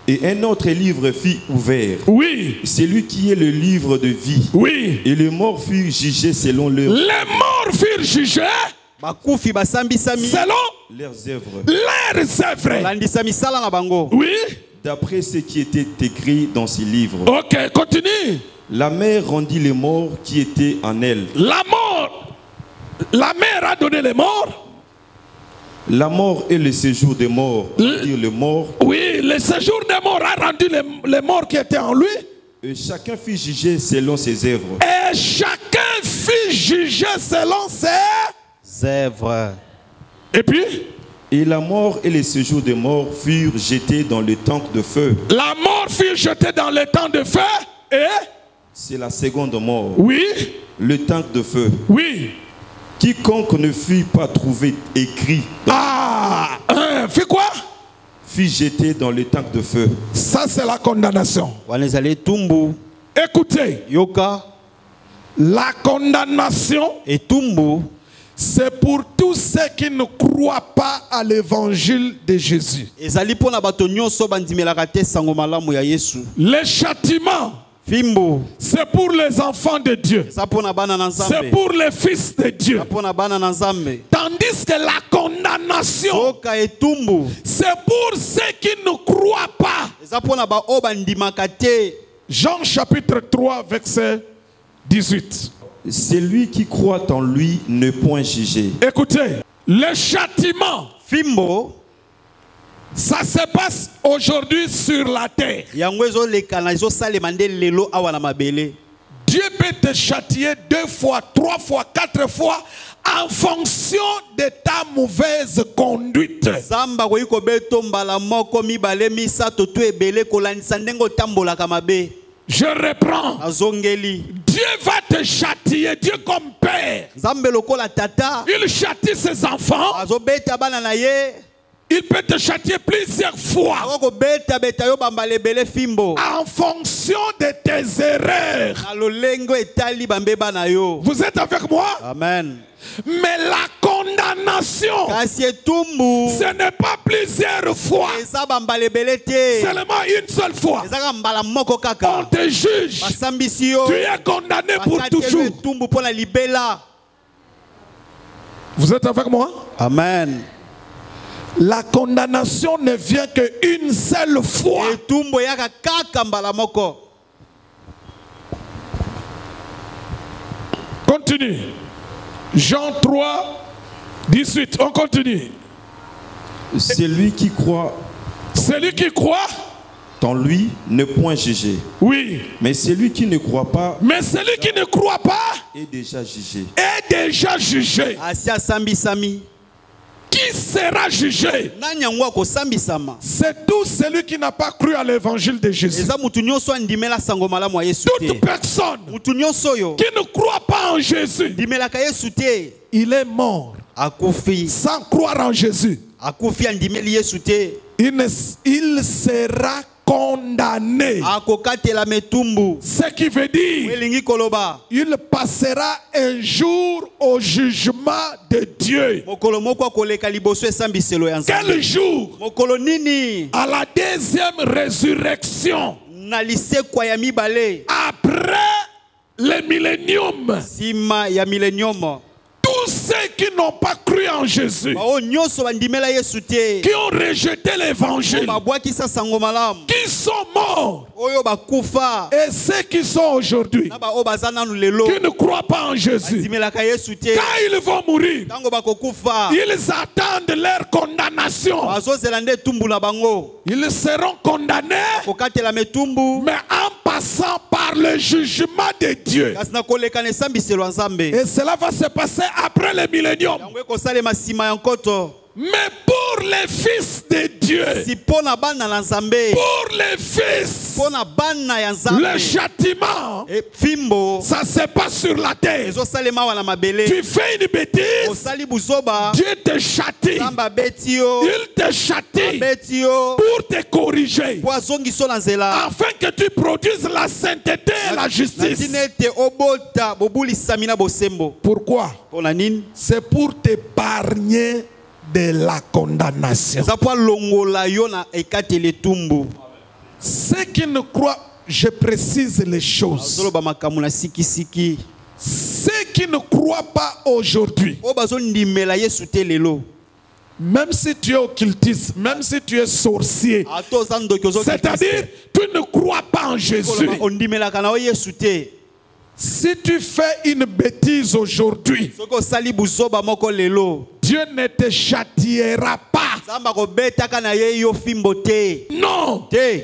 et un autre livre fut ouvert. oui, C'est lui qui est le livre de vie. oui. Et les morts furent jugés selon leurs Les morts furent jugés Bakufi basambisami selon œuvres, leurs œuvres. landisa misala na bango. Oui, d'après ce qui était écrit dans ces livres. ok, continue. La mer rendit les morts qui étaient en elle. La mort, la mer a donné les morts. La mort et le séjour des morts rendirent les morts, Oui, le séjour des morts a rendu les morts qui étaient en lui. et chacun fut jugé selon ses œuvres. Et chacun fut jugé selon ses... Zèvre. Et puis, Et la mort et le séjour des morts furent jetés dans le tank de feu. la mort fut jetée dans le temps de feu. Et, C'est la seconde mort, oui, le tank de feu. oui. Quiconque ne fut pas trouvé écrit Ah, fait quoi? fut jeté dans le tank de feu. Ça, c'est la condamnation. Wanezali etumbu. Écoutez, Yoka la condamnation, etumbu c'est pour tous ceux qui ne croient pas à l'évangile de Jésus. ezali pona bato nyonso bandimelaka te sango malamu ya Yesu. Le châtiment, Fimbo c'est pour les enfants de Dieu. eza pona bana na C'est Nzambe. pour les fils de Dieu. Eza pona bana na Nzambe. Tandis que la condamnation, Zoka etumbu c'est pour ceux qui ne croient pas. eza pona ba o bandimaka te. Jean chapitre 3, verset 18. Celui qui croit en lui ne point juger. Écoutez, le châtiment, Fimbo. ça se passe aujourd'hui sur la terre. Yango ezolekana ezosalema nde lelo awa na mabele. Dieu peut te châtier 2 fois, 3 fois, 4 fois en fonction de ta mauvaise conduite. Zamba ko yiko beto mbala moko mibale misato tu ebele kolanisa ndengo tambolaka mabe. Je reprends. Azongeli. Dieu va te châtier, Dieu comme père. Zambe lokola tata. Il châtie ses enfants. Azobeta bana na ye. Il peut te châtier plusieurs fois Ako beta beta yo bambale bele fimbo. en fonction de tes erreurs. Na lolengo etali bambe bana yo. Vous êtes avec moi? Amen. Mais la condamnation, Kasi etumbu. ce n'est pas plusieurs fois, Eza bambale bele te. seulement une seule fois. Eza mbala moko On kaka. te juge, Basambisi yo. tu es condamné pour toujours. Etumbu pona libela. Vous êtes avec moi? Amen. La condamnation ne vient qu'une seule fois. Etumbu yaka kaka mbala moko. Continue. Jean 3, 18. On continue. Celui qui croit Celui qui croit, en lui ne point juger. oui. Mais celui qui ne croit pas Mais celui qui ne croit pas est déjà jugé. est déjà jugé. Asia sambisami. Qui sera jugé? Nani yango akosambisama. C'est tout celui qui n'a pas cru à l'évangile de Jésus. Eza mutu nyonso andimela sango malamu ya Yesu te. Toute personne Mutu nyonso oyo qui ne croit pas en Jésus, ndimelaka Yesu te. il est mort. Akufi. Sans croire en Jésus, Akufi andimeli Yesu te. il sera condamné. Akokatela metumbu. Ce qui veut dire, Elingi koloba. il passera un jour au jugement de Dieu. Mokolo moko akoleka liboso esambiselo ya Nzambe. Quel jour? Mokolo nini? À la deuxième résurrection, Na lisekwa ya mibale. après le millénium, Sima ya millennium. tous ceux qui n'ont pas cru en Jésus, Bao nyonso bandimela Yesu te. qui ont rejeté l'évangile, Babwakisa sango malamu. qui sont morts, Oyo bakufa. et ceux qui sont aujourd'hui, Na ba o baza nanu lelo. qui ne croient pas en Jésus, Bandimelaka Yesu te. quand ils vont mourir, Tango bakokufa. ils attendent leur condamnation. Bazozela nde tumbu na bango. Ils seront condamnés, Kokatela metumbu. mais en passant par le jugement de Dieu. Kasi na koleka na esambiselo ya Nzambe. Et cela va se passer après le millénium. Yango ekosalema nsima ya nkoto. Mais pour les fils de Dieu, Si pona bana na Nzambe. pour les fils, Pona bana ya le Nzambe. châtiment, E fimbo. ça se passe sur la terre. Ezosalema wana mabele. Tu fais une bêtise, Osali buzoba. Dieu te châtie. Nzamba beti yo. Il te châtie Beti yo. pour te corriger, Po azongiso na nzela. afin que tu produises la sainteté et la justice. Natine ete obota bobulisami na bosembo. Pourquoi? Pona nini? C'est pour t'épargner de la condamnation. Eza po longola yo na ekatele tumbu. Ceux qui ne croient, je précise les choses. Zoloba makambo na siki. Ceux qui ne croient pas aujourd'hui, O bazondimela Yesu te lelo. même si tu es occultiste, même si tu es sorcier, Ato zando kyozo. c'est-à-dire tu ne crois pas en Jésus. Ondimela kana o Yesu te. Si tu fais une bêtise aujourd'hui, Soko sali buzoba moko lelo. Dieu ne te châtiera pas. Zamba ko beta kana ye yo fimbo te. Non, Te.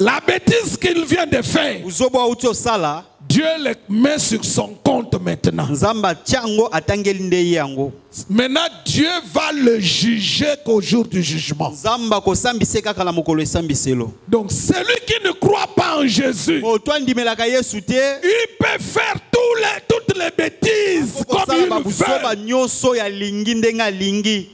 la bêtise qu'il vient de faire, Buzoba uti osala. Dieu le met sur son compte maintenant. Nzamba tiango atangeli nde yango. Maintenant, Dieu va le juger qu'au jour du jugement. Nzamba ko sambise kaka na mokolo esambiselo. Donc, celui qui ne croit pas en Jésus, Moto andimelaka Yesu te. il peut faire toutes les bêtises comme Kosala il babuzoba veut. nyonso ya lingi ndenga lingi.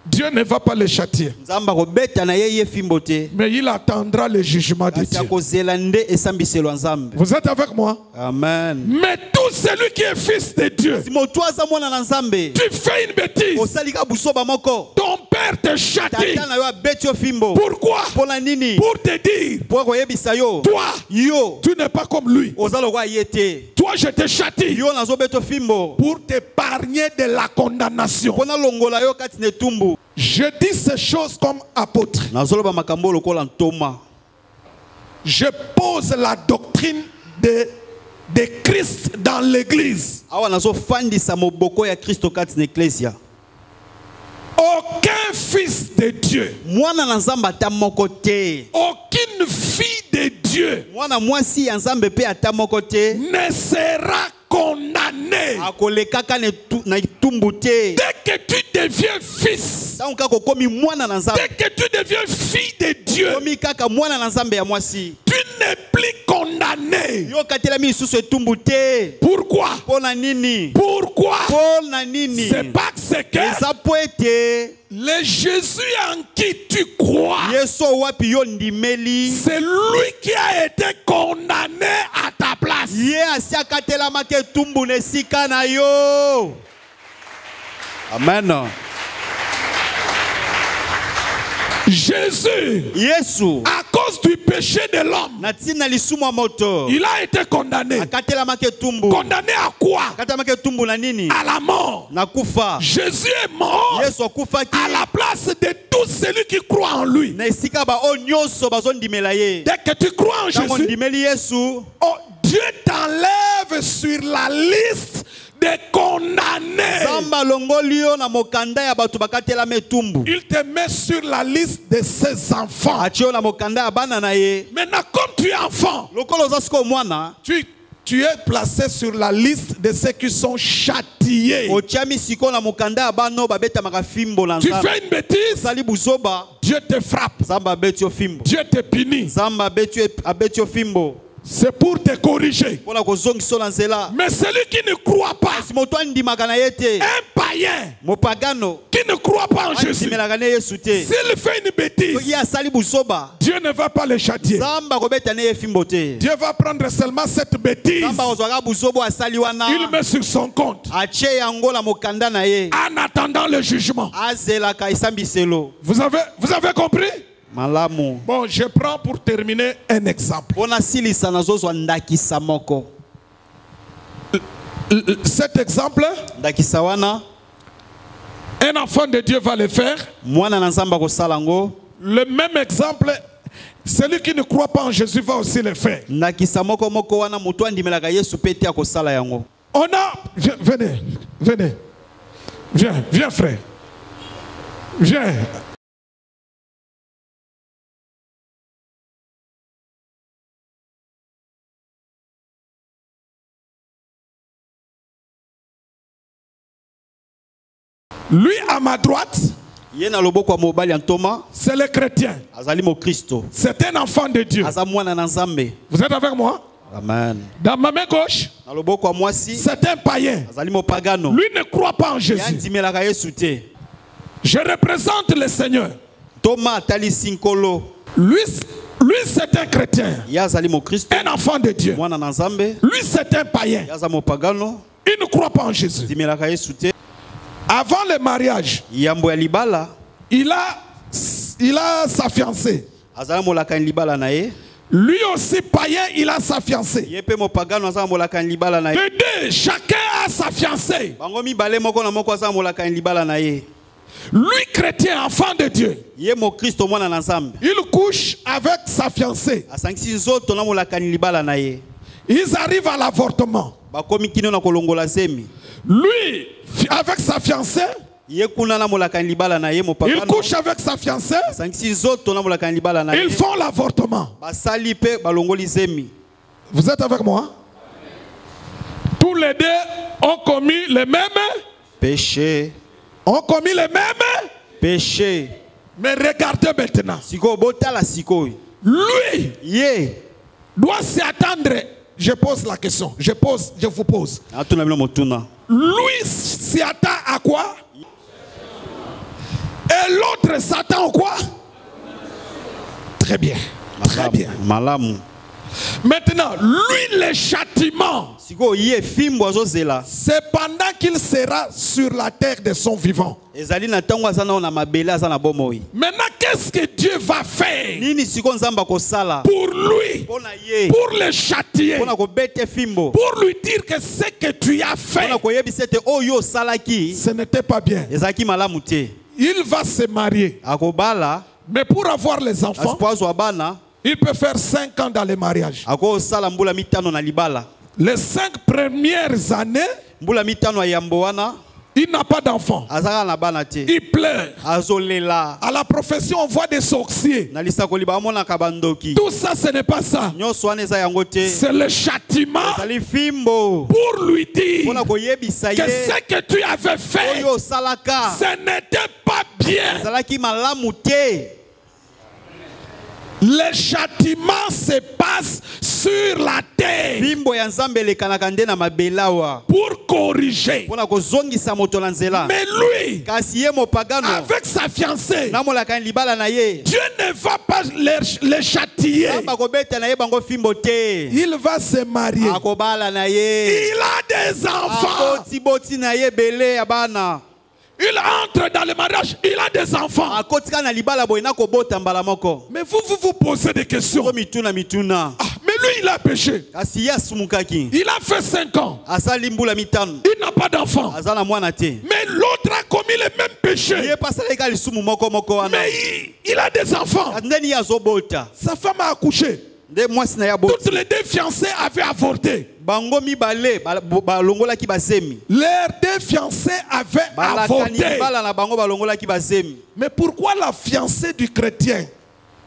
Dieu ne va pas le châtier, Nzamba ko beta na ye fimbo te. mais il attendra le jugement de Kasi Dieu. akozela nde esambiselo ya Nzambe. Vous êtes avec moi? Amen. Mais tout celui qui est fils de Dieu, Si moto aza mwana na Nzambe. tu fais une bêtise, Osalika busoba moko. ton père te châtie. Tata na yo abeti yo fimbo. Pourquoi? Pona nini? Pour te dire, Po koyebisa yo. toi, Yo. tu n'es pas comme lui. Oza lokwa ye te. Toi, je te châtie Yo nazo beto fimbo. pour t'épargner de la condamnation. Pona longola yo kati ne tumbu. Je dis ces choses comme apôtre. Nazoloba makambo lokola ntoma. je pose la doctrine de Christ dans l'église. Awa nazo fandisa moboko ya Kristo kati na ecclesia. Aucun fils de Dieu, Mwana na Nzambe ata moko te. aucune fille de Dieu Mwana mwasi ya Nzambe pe ata moko te. ne sera condamné. Akolekaka na itumbu te. Dès que tu deviens fils, Tangu kaka komi mwana na Nzambe. dès que tu deviens fille de Dieu, Komi kaka mwana na Nzambe ya mwasi. tu n'es plus condamné. Yo katelami isusu etumbu te. Pourquoi? Pona nini? Pourquoi? Pona nini? C'est parce que Eza po ete le Jésus en qui tu crois, Yesu wapi yo ndimeli. c'est lui qui a été condamné à ta place. Ye asiaka telamaki etumbu na esika na yo. Amen. Jésus, Yesu à cause du péché de l'homme, na tina lisumu ya moto il a été condamné. akatelamaki etumbu. Condamné à quoi? Akatelamaki etumbu na nini? À la mort. Na kufa. Jésus est mort Yesu akufaki à la place de tout celui qui croit en lui. na esika ba o nyonso bazondimela ye. Dès que tu crois en Tango Jésus, ndimeli Yesu, oh, Dieu t'enlève sur la liste des condamnés. Zamba longoli yo na mokanda ya bato bakatelama etumbu. Il te met sur la liste de ses enfants. Atie yo na mokanda ya bana na ye. Maintenant, comme tu es enfant, Lokolo oza sikoyo mwana, tu es placé sur la liste de ceux qui sont châtiés. otiami sikoyo na mokanda ya bana oyo babetamaka fimbo na Tu Nzambe. fais une bêtise, Osali buzoba, Dieu te frappe, Nzambe abeti yo fimbo. Dieu te punit. Nzambe abeti yo fimbo. C'est pour te corriger. Mpona kozongisa yo na nzela. Mais celui qui ne croit pas, Kasi moto andimaka na ye te. un païen Mopagano qui ne croit pas en Jésus, andimelaka ne Yesu te. s'il fait une bêtise, Soki asali buzoba, Dieu ne va pas le châtier. Nzambe akobeta ne ye fimbo te. Dieu va prendre seulement cette bêtise. Nzambe akozwaka buzobo asali wana. Il met sur son compte Atie yango na mokanda na ye. en attendant le jugement. Azelaka esambiselo. Vous avez compris? Malamu. Bon, je prends pour terminer un exemple. Pona silisa nazozwa ndakisa moko. Cet exemple, Ndakisa wana, un enfant de Dieu va le faire. mwana na Nzambe akosala ngo. Le même exemple, celui qui ne croit pas en Jésus va aussi le faire. Ndakisa moko moko wana moto andimelaka Yesu pe te akosala yango. On a... Venez. Viens frère. Viens. Lui à ma droite, Ye na loboko ya mobali ya ntoma, c'est le chrétien. azali mo Kristo. C'est un enfant de Dieu. Aza mwana na Nzambe. Vous êtes avec moi? Amen. Dans ma main gauche, Na loboko ya mwasi, c'est un païen. azali mo pagano. Lui ne croit pas en Jésus. Yandimelaka Yesu te. Je représente le Seigneur. Toma atali sinkolo. Lui c'est un chrétien. Ye azali mo Kristo. Un enfant de Dieu. Mwana na Nzambe. Lui c'est un païen. Ye aza mo pagano. Il ne croit pas en Jésus. Dimelaka Yesu te. Avant le mariage, Yambo ya libala, il a sa fiancée. azala molaka libala na ye. Lui aussi païen, il a sa fiancée. Ye pe mo pagano azala molaka libala na ye. Les deux, chacun a sa fiancée. Bango mibale moko na moko azala molaka libala na ye. Lui chrétien, enfant de Dieu, Ye mo Kristo mwana na Nzambe. il couche avec sa fiancée. Asangisi nzoto na molaka libala na ye. Ils arrivent à l'avortement. Bakomi kino na kolongola zemi. Lui, avec sa fiancée, Ye kuna na molaka libala na ye mo il pagano. couche avec sa fiancée. Asangisi nzoto na molaka libala na ye. Ils font l'avortement. Basali pe balongoli zemi. Vous êtes avec moi? Tous les deux ont commis les mêmes. Péché. Ont commis les mêmes. Péché. Mais regardez maintenant. Siko botala siko. Lui Ye. doit s'attendre. Je pose la question. Je vous pose. Atuna bino motuna. Lui s'y attend à quoi? Et l'autre s'attend à quoi? Très bien. Très bien. Malamu. Maintenant, lui, le châtiment, Siko ye fimbo azozela. c'est pendant qu'il sera sur la terre de son vivant. Ezali na tango azana na mabele azana bomoi. Maintenant, qu'est-ce que Dieu va faire Nini siko nzamba kosala? pour lui, Pona ye. pour le châtier, Pona ko bete fimbo. pour lui dire que ce que tu as fait, Pona ko yebisete oyo salaki. ce n'était pas bien? Ezaki malamu te. Il va se marier. Akobala. Mais pour avoir les enfants, Aspoazo abana. Il peut faire 5 ans dans les mariages. akosala mbula mitano na libala. Les 5 premières années, Mbula mitano ya yambo wana il n'a pas d'enfant. azaka na bana te. Il pleure. Azolela. À la profession, on voit des sorciers. Na lisakoli ba mona kabandoki. Tout ça, ce n'est pas ça. Nyonso wana eza yango te. C'est le châtiment Ezali fimbo. pour lui dire Pona koyebisa que ye. ce que tu avais fait, Oyo salaka. ce n'était pas bien. Ezalaki malamu te. Le châtiment se passe sur la terre Fimbo ya Nzambe elekanaka nde na mabelawa. pour corriger. Pona kozongisa moto na nzela. Mais lui, Kasi ye mopagano. avec sa fiancée, Namolaka libala na ye. Dieu ne va pas les châtier. Nzambe akobeta na ye bango fimbo te. Il va se marier. Akobala na ye. Il a des enfants. Akoti na ye bele ya bana. Il entre dans le mariage. Il a des enfants. Akotika na libala boye na kobota mbala moko. Mais vous posez des questions. Ko mituna. Ah, mais lui, il a péché. Kasi ye asumukaki. Il a fait 5 ans. Asali mbula mitano. Il n'a pas d'enfant. Azana mwana te. Mais l'autre a commis le même péché. Ye pasaleka lisumu moko wana. Mais il a des enfants. Ndeni azobota. Sa femme a accouché. Nde mwasi na ya bota. Toutes les 2 fiancés avaient avorté. Bango mibale balongolaki basemi. Leurs 2 fiancés avaient avorté. Bala na bango balongolaki basemi. Mais pourquoi la fiancée du chrétien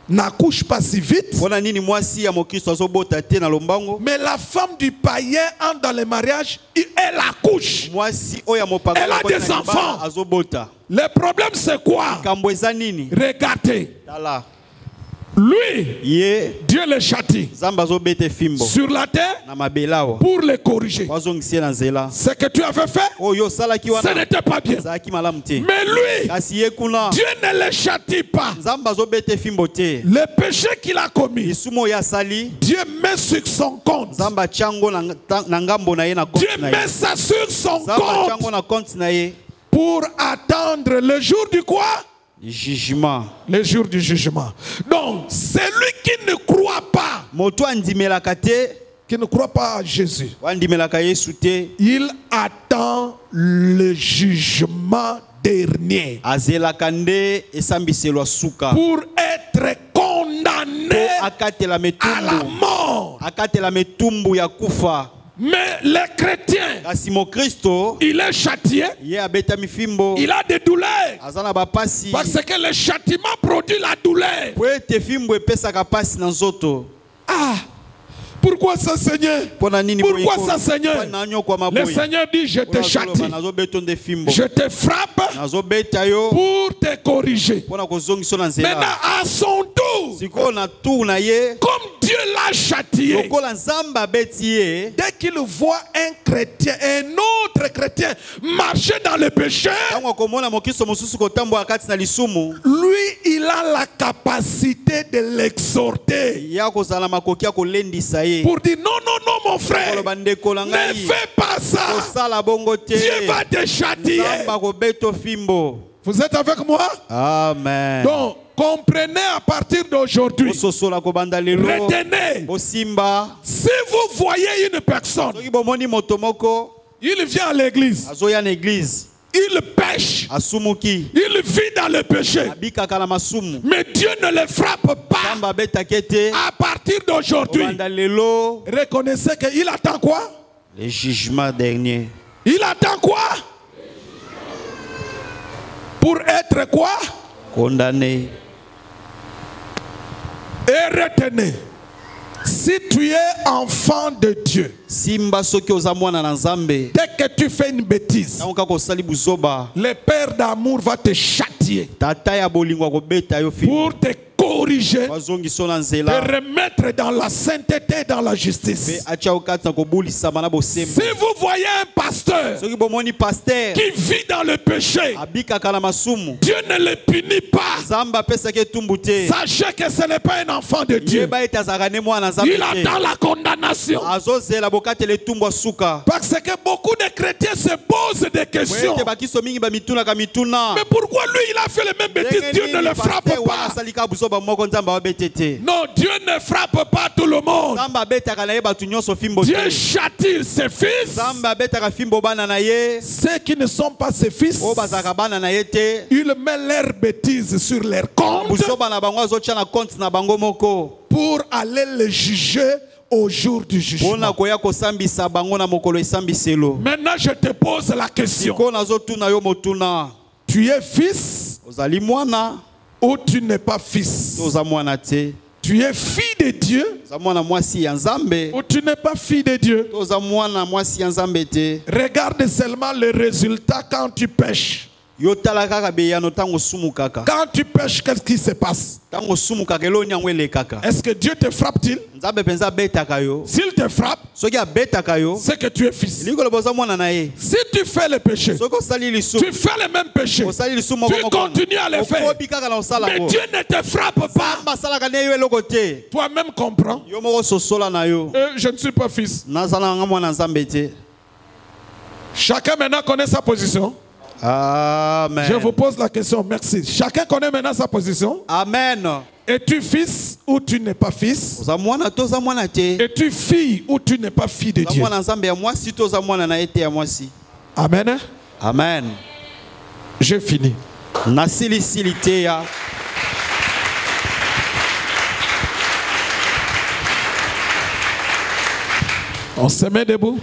n'accouche pas si vite? Pona nini mwasi ya mokristo azobota te na lombango? Mais la femme du païen entre dans le mariage, elle accouche. Mwasi oya mopagano. Elle a des enfants. Azobota. Le problème c'est quoi? Kambo eza nini? Regardez. Tala. Lui, Ye Dieu le châtie Zamba azobete fimbo. sur la terre Na mabelawa. pour le corriger. Wazongisie na nzela. Ce que tu avais fait, Oyo salaki ce wana. n'était pas bien. Zaki malamu te. Mais lui, Kasi ye kuna. Dieu ne le châtie pas. Zamba azobete fimbo te. Le péché qu'il a commis, Lisumo ya sali. Dieu met sur son compte. Zamba chango na ngambo na ye na Dieu compte na met ye. ça sur son Zamba compte chango na compte na ye. pour attendre le jour du quoi? Jugement. Le jour du jugement. Donc, celui qui ne croit pas, Moto andimelaka te. qui ne croit pas à Jésus, Wandimelaka Yesu te. il attend le jugement dernier Azelaka nde esambiselo suka. pour être condamné Akatela à la metumbu. mort. Akatela metumbu ya kufa. Mais les chrétiens, Kasi mo Kristo il est châtié, ye abeta mifimbo. il a des douleurs. Azana bapasi. Parce que le châtiment produit la douleur. Po ete fimbo epesaka pasi na nzoto. Ah, pourquoi ça, Seigneur? Pona nini Pourquoi boyeko? ça, Seigneur? Pona nyokwa Le maboyi. Seigneur dit, je te châtie, Nazobeto nde fimbo. je te frappe Nazobeta yo. pour te corriger. Pona kozongiso na Maintenant, nzela. à son tour, Siko na tu na ye. comme Dieu l'a châtié, Lokola nzamba beti ye. dès qu'il voit un chrétien, un autre chrétien marcher dans le péché, Tango akomona mokiso mosusu kotambola kati na lisumu. lui, il a la capacité de l'exhorter Ya kozala makoki ya kolendisa ye. pour dire non, non, non, mon frère, Koloba ndeko na ne ngai. fais pas ça. Kosala bongo te. Dieu va te châtier. Nzamba kobeto fimbo. Vous êtes avec moi? Amen. Donc, comprenez à partir d'aujourd'hui, Ososola kobanda lelo. retenez, Osimba. si vous voyez une personne, Soki bomoni moto moko il vient à l'église, azoya na église. il pêche, Asumuki. il vit dans le péché, Abikaka na masumu. mais Dieu ne le frappe pas. Nzamba betake te. À partir d'aujourd'hui, Kobanda lelo. reconnaissez qu'il attend quoi? Le jugement dernier. Il attend quoi? Pour être quoi? Condamné. Et retenez, si tu es enfant de Dieu, Simba soki oza mwana na Nzambe. dès que tu fais une bêtise, Tango kaka osali buzoba. le Père d'amour va te châtier Tata ya bolingo akobeta yo fimbo. pour te corriger, Bazongiso na te nzela. remettre dans la sainteté, dans la Pe justice. acha okati na kobulisama na bosembo. Si vous voyez un pasteur Soki bomoni pasteur. qui vit dans le péché, Abikaka na masumu. Dieu ne le punit pas. Nzamba apesaki etumbu te. Sachez que ce n'est pas un enfant de Dieu. Yeba ete azalaka ne mwana Nzambe Il te. attend la condamnation. Azozela bokatela etumbu asuka. Parce que beaucoup de les chrétiens se posent des questions. Mais pourquoi lui il a fait les mêmes bêtises? Dieu ne le frappe pas. Non, Dieu ne frappe pas tout le monde. Dieu châtie ses fils. Ceux qui ne sont pas ses fils, il met leurs bêtises sur leur compte pour aller les juger au jour du jugement. Maintenant, je te pose la question. Tu es fils ou tu n'es pas fils? Tu es fille de Dieu ou tu n'es pas fille de Dieu? Regarde seulement le résultat quand tu pêches. Quand tu pêches, qu'est-ce qui se passe? Est-ce que Dieu te frappe-t-il? S'il te frappe, c'est que tu es fils. Si tu fais le péché, tu fais le même péché, tu continues à le faire, mais Dieu ne te frappe pas. Toi-même comprends. Je ne suis pas fils. Chacun maintenant connaît sa position. Amen. Je vous pose la question, merci. Chacun connaît maintenant sa position. Amen. Es-tu fils ou tu n'es pas fils? Es-tu fille ou tu n'es pas fille de Dieu? Amen. Amen. J'ai fini. On se met debout.